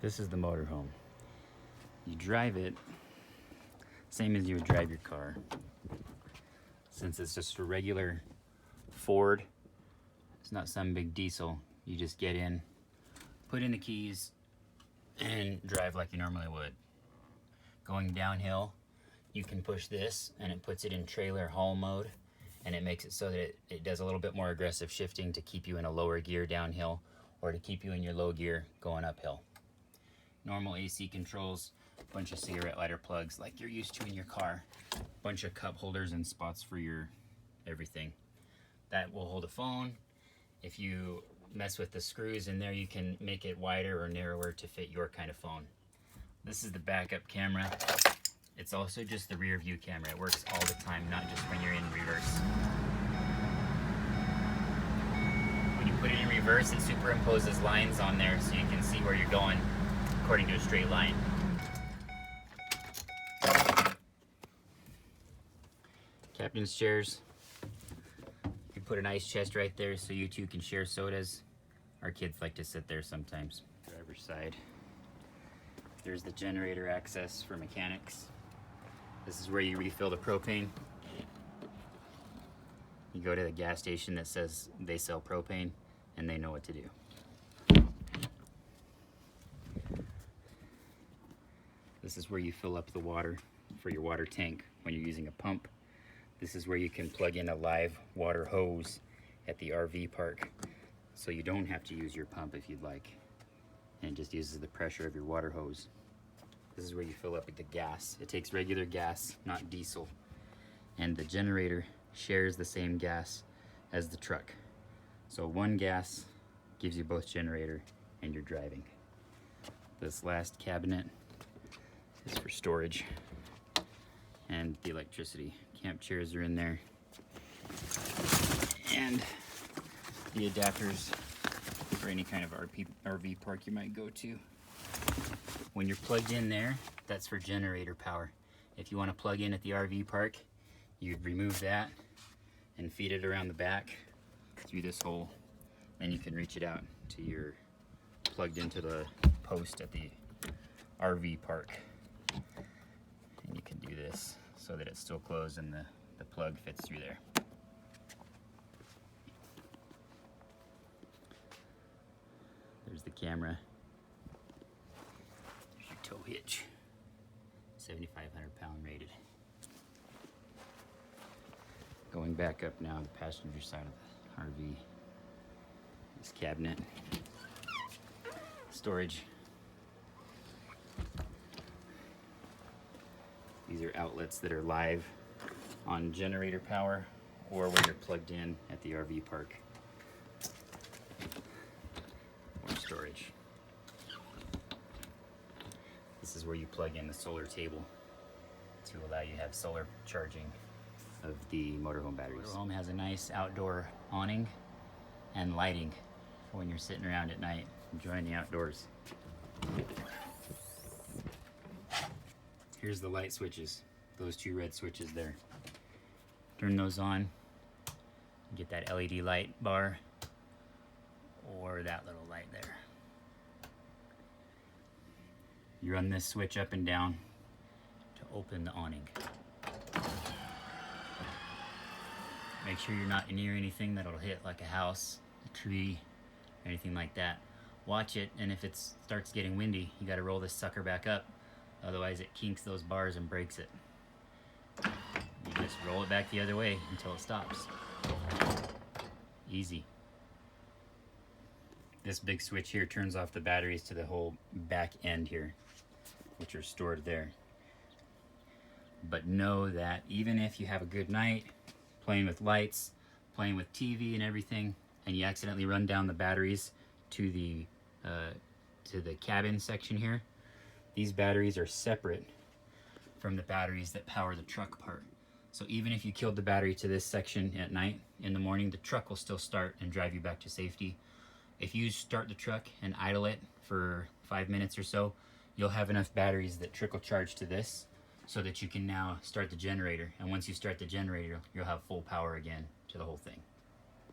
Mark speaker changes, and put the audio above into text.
Speaker 1: This is the motorhome. You drive it same as you would drive your car. Since it's just a regular Ford, it's not some big diesel. You just get in, put in the keys, and drive like you normally would. Going downhill, you can push this and it puts it in trailer haul mode, and it makes it so that it does a little bit more aggressive shifting to keep you in a lower gear downhill or to keep you in your low gear going uphill. Normal AC controls, bunch of cigarette lighter plugs like you're used to in your car, bunch of cup holders and spots for your everything. That will hold a phone. If you mess with the screws in there, you can make it wider or narrower to fit your kind of phone. This is the backup camera. It's also just the rear view camera. It works all the time, not just when you're in reverse. When you put it in reverse, it superimposes lines on there so you can see where you're going according to a straight line. Captain's chairs. You put an ice chest right there so you two can share sodas. Our kids like to sit there sometimes. Driver's side. There's the generator access for mechanics. This is where you refill the propane. You go to the gas station that says they sell propane and they know what to do. This is where you fill up the water for your water tank when you're using a pump. This is where you can plug in a live water hose at the RV park, so you don't have to use your pump if you'd like, and it just uses the pressure of your water hose. This is where you fill up with the gas. It takes regular gas, not diesel, and the generator shares the same gas as the truck. So one gas gives you both generator and you're driving. This last cabinet is for storage and the electricity. Camp chairs are in there, and the adapters for any kind of RV park you might go to. When you're plugged in there, that's for generator power. If you want to plug in at the RV park, you'd remove that and feed it around the back through this hole, and you can reach it out to your plugged into the post at the RV park. And you can do this so that it's still closed and the plug fits through there. There's the camera. There's your tow hitch. 7,500 pound rated. Going back up now, the passenger side of the RV. This cabinet. Storage. These are outlets that are live on generator power or when you're plugged in at the RV park. More storage. This is where you plug in the solar table to allow you to have solar charging of the motorhome batteries. The motorhome has a nice outdoor awning and lighting for when you're sitting around at night enjoying the outdoors. Here's the light switches, those two red switches there. Turn those on, get that LED light bar, or that little light there. You run this switch up and down to open the awning. Make sure you're not near anything that'll hit, like a house, a tree, anything like that. Watch it, and if it starts getting windy, you gotta roll this sucker back up. Otherwise it kinks those bars and breaks it. You just roll it back the other way until it stops. Easy. This big switch here turns off the batteries to the whole back end here, which are stored there. But know that even if you have a good night, playing with lights, playing with TV and everything, and you accidentally run down the batteries to the cabin section here, these batteries are separate from the batteries that power the truck part. So even if you killed the battery to this section at night, in the morning the truck will still start and drive you back to safety. If you start the truck and idle it for 5 minutes or so, you'll have enough batteries that trickle charge to this so that you can now start the generator. And once you start the generator, you'll have full power again to the whole thing.